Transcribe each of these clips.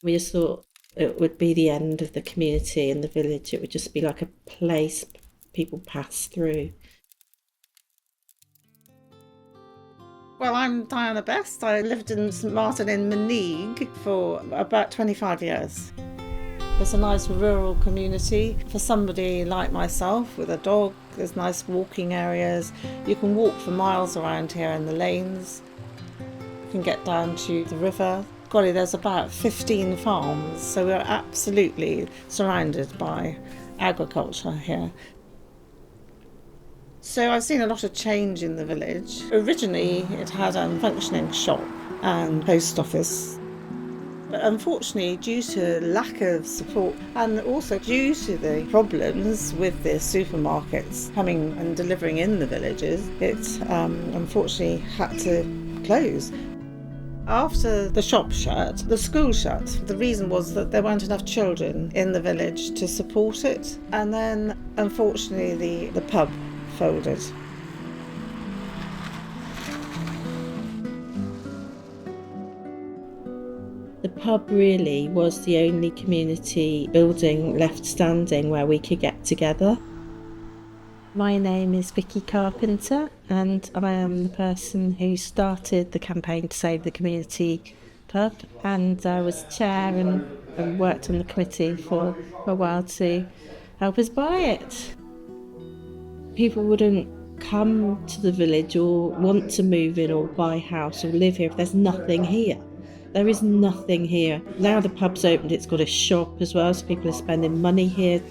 We just thought it would be the end of the community and the village. It would just be like a place people pass through. Well, I'm Diana Best. I lived in St Martin in Meneage for about 25 years. It's a nice rural community for somebody like myself with a dog. There's nice walking areas. You can walk for miles around here in the lanes. You can get down to the river. Golly, there's about 15 farms, so we're absolutely surrounded by agriculture here. So I've seen a lot of change in the village. Originally it had a functioning shop and post office. But unfortunately, due to lack of support and also due to the problems with the supermarkets coming and delivering in the villages, it unfortunately had to close. After the shop shut, the school shut. The reason was that there weren't enough children in the village to support it. And then, unfortunately, the pub folded. The pub really was the only community building left standing where we could get together. My name is Vicky Carpenter, and I am the person who started the campaign to save the community pub, and I was chair and worked on the committee for a while to help us buy it. People wouldn't come to the village or want to move in or buy a house or live here if there's nothing here. There is nothing here. Now the pub's opened, it's got a shop as well, so people are spending money here.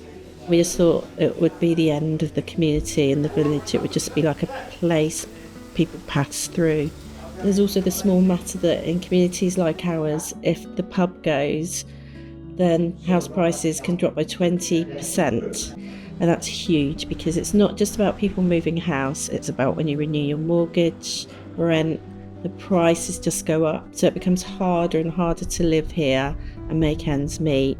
We just thought it would be the end of the community and the village. It would just be like a place people pass through. There's also the small matter that in communities like ours, if the pub goes, then house prices can drop by 20%. And that's huge because it's not just about people moving house, it's about when you renew your mortgage, rent, the prices just go up. So it becomes harder and harder to live here and make ends meet.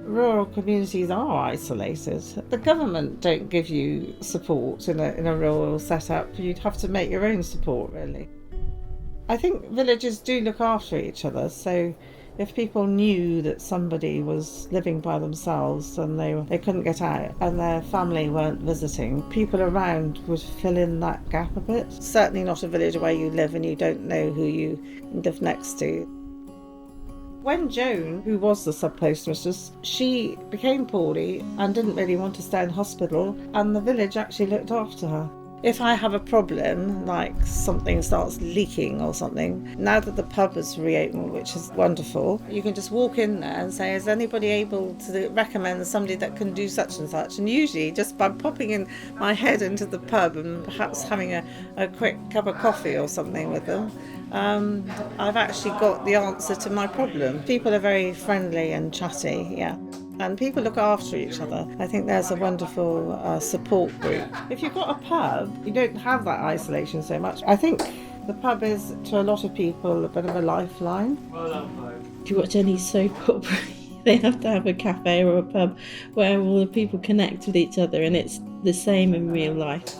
Rural communities are isolated. The government don't give you support in a rural setup. You'd have to make your own support, really. I think villages do look after each other, so if people knew that somebody was living by themselves and they couldn't get out and their family weren't visiting, people around would fill in that gap a bit. Certainly not a village where you live and you don't know who you live next to. When Joan, who was the sub-postmistress, she became poorly and didn't really want to stay in hospital, and the village actually looked after her. If I have a problem, like something starts leaking or something, now that the pub has reopened, which is wonderful, you can just walk in there and say, is anybody able to recommend somebody that can do such and such? And usually just by popping in my head into the pub and perhaps having a quick cup of coffee or something with them, I've actually got the answer to my problem. People are very friendly and chatty, yeah. And people look after each other. I think there's a wonderful support group. If you've got a pub, you don't have that isolation so much. I think the pub is, to a lot of people, a bit of a lifeline. If you watch any soap opera, they have to have a cafe or a pub where all the people connect with each other, and it's the same in real life.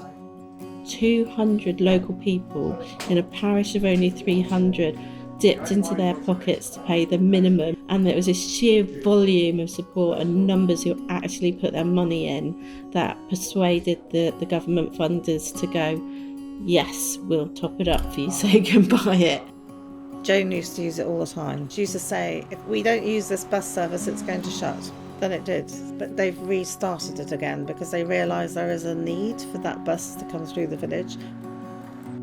200 local people in a parish of only 300 dipped into their pockets to pay the minimum, and there was a sheer volume of support and numbers who actually put their money in that persuaded the government funders to go, yes, we'll top it up for you so you can buy it. Joan used to use it all the time. She used to say, if we don't use this bus service, it's going to shut. Then it did. But they've restarted it again because they realise there is a need for that bus to come through the village.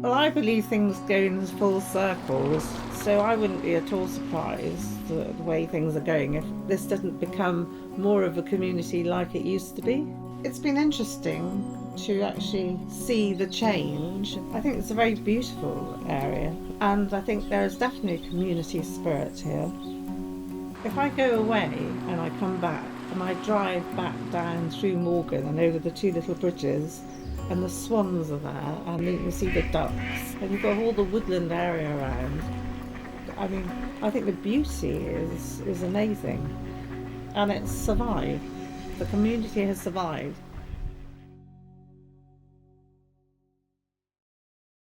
Well, I believe things go in full circles, so I wouldn't be at all surprised the way things are going if this doesn't become more of a community like it used to be. It's been interesting to actually see the change. I think it's a very beautiful area, and I think there is definitely a community spirit here. If I go away and I come back and I drive back down through Morgan and over the two little bridges, and the swans are there, and you can see the ducks, and you've got all the woodland area around. I mean, I think the beauty is amazing, and it's survived. The community has survived.